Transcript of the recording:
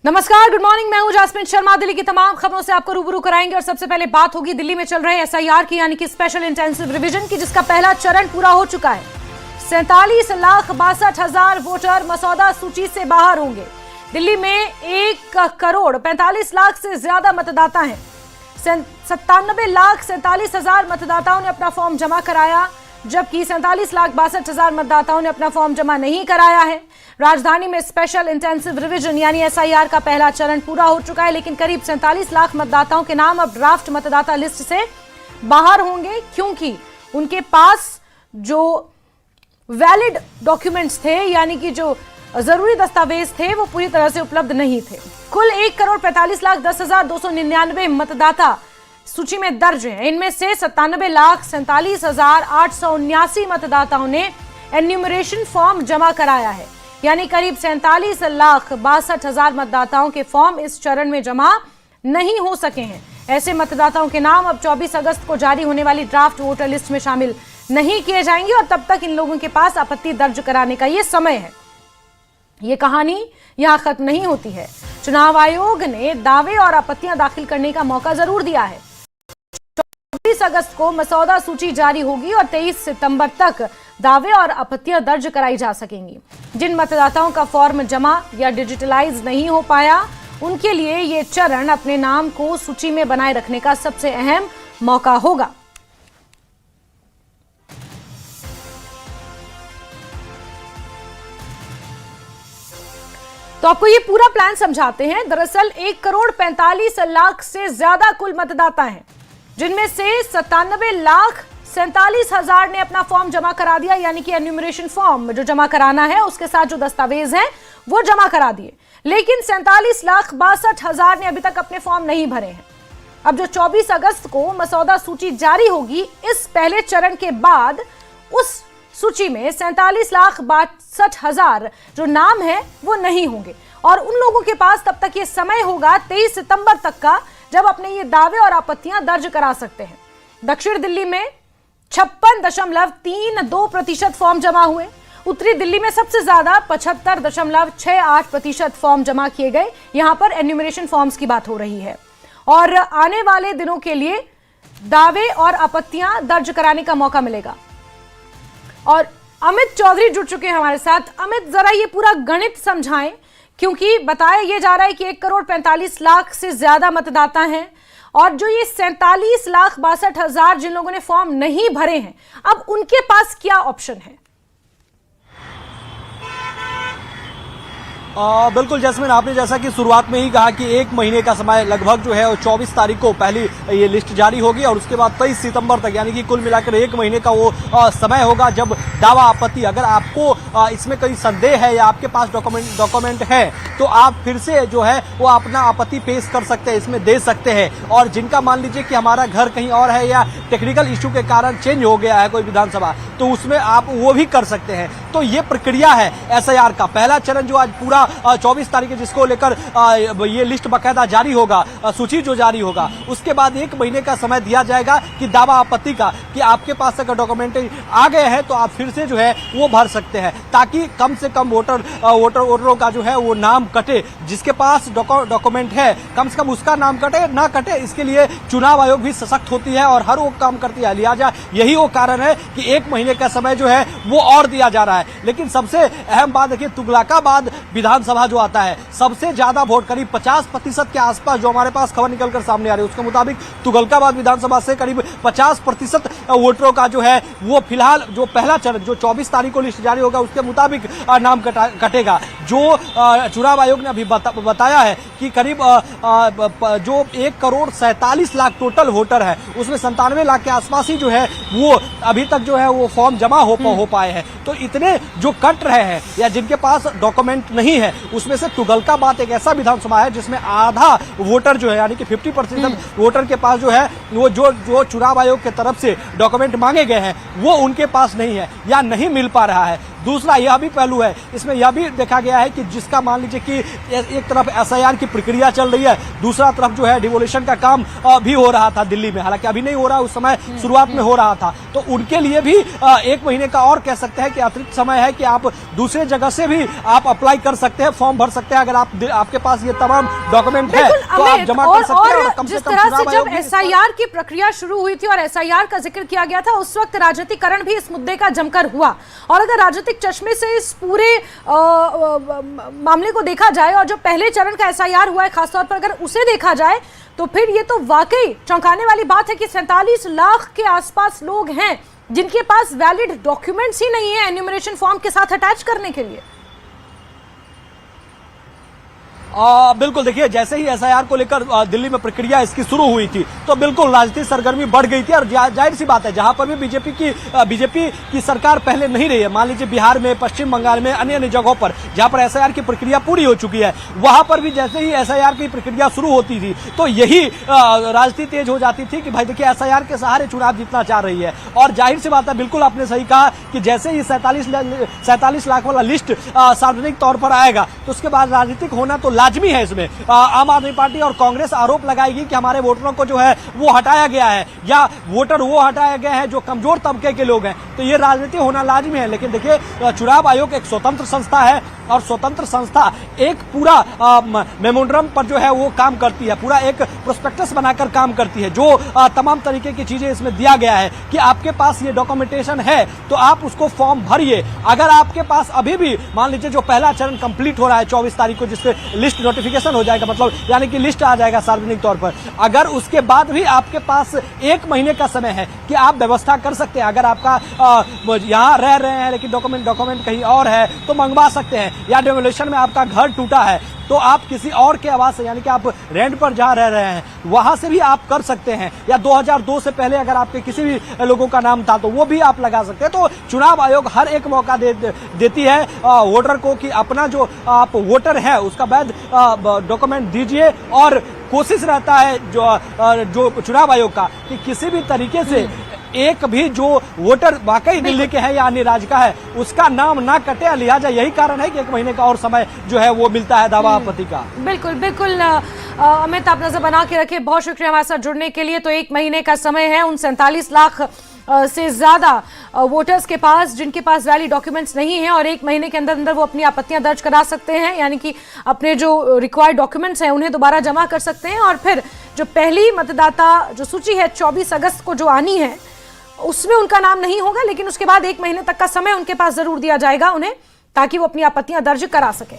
नमस्कार, good morning. मैं हूं जास्मिन शर्मा। दिल्ली की तमाम खबरों से आपको रूबरू कराएंगे और सबसे पहले बात होगी दिल्ली में चल रहे एसआईआर की, यानी कि स्पेशल इंटेंसिव रिवीजन की, जिसका पहला चरण पूरा हो चुका है। 47,62,000 वोटर मसौदा सूची से बाहर होंगे। दिल्ली में 1,45,00,000 से ज्यादा मतदाता हैं। 97,47,000 मतदाताओं ने अपना फॉर्म जमा कराया, जबकि 47,62,000 मतदाताओं ने अपना फॉर्म जमा नहीं कराया है। राजधानी में स्पेशल इंटेंसिव रिवीजन यानी एसआईआर का पहला चरण पूरा हो चुका है, लेकिन करीब 47 लाख मतदाताओं के नाम अब ड्राफ्ट मतदाता लिस्ट से बाहर होंगे, क्योंकि उनके पास जो वैलिड डॉक्यूमेंट्स थे, यानी कि जो जरूरी दस्तावेज थे, वो पूरी तरह से उपलब्ध नहीं थे। कुल 1,45,10,299 मतदाता सूची में दर्ज हैं। इनमें से 97,47,879 मतदाताओं ने एन्यूमरेशन फॉर्म जमा कराया है, यानी करीब 47,62,000 मतदाताओं के फॉर्म इस चरण में जमा नहीं हो सके हैं। ऐसे मतदाताओं के नाम अब 24 अगस्त को जारी होने वाली ड्राफ्ट वोटर लिस्ट में शामिल नहीं किए जाएंगे और तब तक इन लोगों के पास आपत्ति दर्ज कराने का ये समय है। ये कहानी यहां खत्म नहीं होती है। चुनाव आयोग ने दावे और आपत्तियां दाखिल करने का मौका जरूर दिया है। 24 अगस्त को मसौदा सूची जारी होगी और 23 सितंबर तक दावे और आपत्तियां दर्ज कराई जा सकेंगी। जिन मतदाताओं का फॉर्म जमा या डिजिटलाइज नहीं हो पाया, उनके लिए ये चरण अपने नाम को सूची में बनाए रखने का सबसे अहम मौका होगा। तो आपको ये पूरा प्लान समझाते हैं। दरअसल 1,45,00,000 से ज्यादा कुल मतदाता हैं, जिनमें से 97,47,000 ने अपना फॉर्म जमा करा दिया, यानी कि एन्यूमरेशन फॉर्म जो जमा कराना है उसके साथ जो दस्तावेज हैं वो जमा करा दिए। लेकिन 47,62,000 ने अभी तक अपने फॉर्म नहीं भरे हैं। अब जो 24 अगस्त को मसौदा सूची जारी होगी, इस पहले चरण के बाद उस सूची में 47,62,000 जो नाम है वो नहीं होंगे और उन लोगों के पास तब तक ये समय होगा 23 सितंबर तक का, जब अपने ये दावे और आपत्तियां दर्ज करा सकते हैं। दक्षिण दिल्ली में 56.32% फॉर्म जमा हुए। उत्तरी दिल्ली में सबसे ज्यादा 75.68% फॉर्म जमा किए गए। यहां पर एन्यूमरेशन फॉर्म्स की बात हो रही है और आने वाले दिनों के लिए दावे और आपत्तियां दर्ज कराने का मौका मिलेगा। और अमित चौधरी जुड़ चुके हैं हमारे साथ। अमित, जरा ये पूरा गणित समझाएं, क्योंकि बताया यह जा रहा है कि 1,45,00,000 से ज्यादा मतदाता हैं और जो ये 47,62,000 जिन लोगों ने फॉर्म नहीं भरे हैं, अब उनके पास क्या ऑप्शन है? बिल्कुल जैस्मिन, आपने जैसा कि शुरुआत में ही कहा कि एक महीने का समय लगभग जो है वो 24 तारीख को पहली ये लिस्ट जारी होगी और उसके बाद 23 सितंबर तक, यानी कि कुल मिलाकर एक महीने का वो समय होगा जब दावा आपत्ति, अगर आपको इसमें कोई संदेह है या आपके पास डॉक्यूमेंट है तो आप फिर से जो है वो अपना आपत्ति पेश कर सकते हैं, इसमें दे सकते हैं। और जिनका मान लीजिए कि हमारा घर कहीं और है या टेक्निकल इश्यू के कारण चेंज हो गया है कोई विधानसभा, तो उसमें आप वो भी कर सकते हैं। तो ये प्रक्रिया है एसआईआर का। पहला चरण जो आज पूरा 24 तारीख जिसको लेकर ये लिस्ट बकायदा जारी होगा, सूची जो जारी होगा, उसके बाद एक महीने का समय दिया जाएगा कि दावा आपत्ति का, कि आपके पास अगर डॉक्यूमेंट आ गए हैं तो आप फिर से जो है वो भर सकते हैं, ताकि कम से कम वोटरों का जो है वो नाम कटे। जिसके पास डॉक्यूमेंट है कम से कम उसका नाम कटे ना कटे, इसके लिए चुनाव आयोग भी सशक्त होती है और हर वो काम करती है। लिहाजा यही वो कारण है कि एक महीने का समय जो है वो और दिया जा रहा है। लेकिन सबसे अहम बात देखिए, तुगलकाबाद विधानसभा जो आता है, सबसे ज्यादा वोट करीब 50% के आसपास जो हमारे पास खबर निकलकर सामने आ रही है, उसके मुताबिक तुगलकाबाद विधानसभा से करीब 50% वोटरों का जो है वो फिलहाल जो पहला चरण जो 24 तारीख को लिस्ट जारी होगा उसके मुताबिक नाम कटेगा। जो चुनाव आयोग ने अभी बताया है कि करीब जो 1,47,00,000 टोटल वोटर है, उसमें 97 लाख के आसपास ही जो है वो अभी तक जो है वो फॉर्म जमा हो पाए हैं। तो इतने जो कट रहे हैं या जिनके पास डॉक्यूमेंट नहीं है, उसमें से तुगलकाबाद एक ऐसा विधानसभा है जिसमें आधा वोटर जो है, यानी कि 50% वोटर के पास जो है वो जो चुनाव आयोग की तरफ से डॉक्यूमेंट मांगे गए हैं वो उनके पास नहीं है या नहीं मिल पा रहा है। दूसरा यह भी पहलू है, इसमें यह भी देखा गया है कि जिसका मान लीजिए कि एक तरफ एसआईआर की प्रक्रिया चल रही है, दूसरा तरफ जो है डिवोल्यूशन का काम भी हो रहा था दिल्ली में, हालांकि अभी नहीं हो रहा, उस समय शुरुआत में हो रहा था। तो उनके लिए भी 1 महीने का और कह सकते हैं कि अतिरिक्त समय है कि आप दूसरे जगह से भी आप अप्लाई कर सकते हैं, फॉर्म भर सकते हैं। अगर आपके पास ये तमाम डॉक्यूमेंट है तो आप जमा कर सकते हैं। और कम से जिस कम तरह से जब एसआईआर की प्रक्रिया शुरू हुई थी और एसआईआर का जिक्र किया गया था, उस वक्त राजनीतिकरण भी इस मुद्दे का जमकर हुआ। और अगर राजनीतिक चश्मे से इस पूरे मामले को देखा जाए और जो पहले चरण का एसआईआर हुआ है खासतौर पर अगर उसे देखा जाए, तो फिर ये तो वाकई चौंकाने वाली बात है कि 47 लाख के आसपास लोग हैं जिनके पास वैलिड डॉक्यूमेंट्स ही नहीं है एन्यूमरेशन फॉर्म के साथ अटैच करने के लिए। बिल्कुल, देखिए जैसे ही एसआईआर को लेकर दिल्ली में प्रक्रिया इसकी शुरू हुई थी तो बिल्कुल राजनीतिक सरगर्मी बढ़ गई थी। और जाहिर सी बात है, जहां पर भी बीजेपी की सरकार पहले नहीं रही है, मान लीजिए बिहार में, पश्चिम बंगाल में, अन्य अन्य जगहों पर जहां पर एसआईआर की प्रक्रिया पूरी हो चुकी है, वहां पर भी जैसे ही एसआईआर की प्रक्रिया शुरू होती थी तो यही राजनीति तेज हो जाती थी कि भाई देखिए एसआईआर के सहारे चुनाव जीतना चाह रही है। और जाहिर सी बात है, बिल्कुल आपने सही कहा कि जैसे ही 47 लाख वाला लिस्ट सार्वजनिक तौर पर आएगा तो उसके बाद राजनीतिक होना तो लाजमी है। इसमें आम आदमी पार्टी और कांग्रेस आरोप लगाएगी कि हमारे वोटरों को जो है वो हटाया गया है, या वोटर वो हटाया गया है जो कमजोर तबके के लोग हैं। तो ये राजनीति होना लाजमी है। लेकिन देखिए चुनाव आयोग एक स्वतंत्र संस्था है और स्वतंत्र संस्था एक पूरा मेमोरेंडम पर जो है वो काम करती है, पूरा एक प्रोस्पेक्टस बनाकर काम करती है, जो तमाम तरीके की चीजें इसमें दिया गया है कि आपके पास ये डॉक्यूमेंटेशन है तो आप उसको फॉर्म भरिए। अगर आपके पास अभी भी मान लीजिए जो पहला चरण कंप्लीट हो रहा है 24 तारीख को, जिससे लिस्ट नोटिफिकेशन हो जाएगा, मतलब यानी कि लिस्ट आ जाएगा सार्वजनिक तौर पर, अगर उसके बाद भी आपके पास 1 महीने का समय है कि आप व्यवस्था कर सकते हैं। अगर आपका यहाँ रह रहे हैं लेकिन डॉक्यूमेंट कहीं और है तो मंगवा सकते हैं, या डिमोलिशन में आपका घर टूटा है तो आप किसी और के आवास से, यानी कि आप रेंट पर जहाँ रह रहे हैं वहां से भी आप कर सकते हैं, या 2002 से पहले अगर आपके किसी भी लोगों का नाम था तो वो भी आप लगा सकते हैं। तो चुनाव आयोग हर एक मौका देती है वोटर को कि अपना जो आप वोटर है उसका वैध डॉक्यूमेंट दीजिए। और कोशिश रहता है जो चुनाव आयोग का कि किसी भी तरीके से एक भी जो वोटर वाकई दिल्ली के हैं या अन्य राज्य का है उसका नाम ना कटे। लिहाजा यही कारण है कि 1 महीने का और समय जो है वो मिलता है दावा आपत्ति का। बिल्कुल बिल्कुल अमित, आप नजर बना के रखे, बहुत शुक्रिया हमारे साथ जुड़ने के लिए। तो 1 महीने का समय है उन 47 लाख से ज्यादा वोटर्स के पास जिनके पास वैलिड डॉक्यूमेंट्स नहीं है, और 1 महीने के अंदर अंदर वो अपनी आपत्तियां दर्ज करा सकते हैं, यानी कि अपने जो रिक्वायर्ड डॉक्यूमेंट्स हैं उन्हें दोबारा जमा कर सकते हैं। और फिर जो पहली मतदाता जो सूची है 24 अगस्त को जो आनी है उसमें उनका नाम नहीं होगा, लेकिन उसके बाद 1 महीने तक का समय उनके पास जरूर दिया जाएगा उन्हें, ताकि वो अपनी आपत्तियां दर्ज करा सके।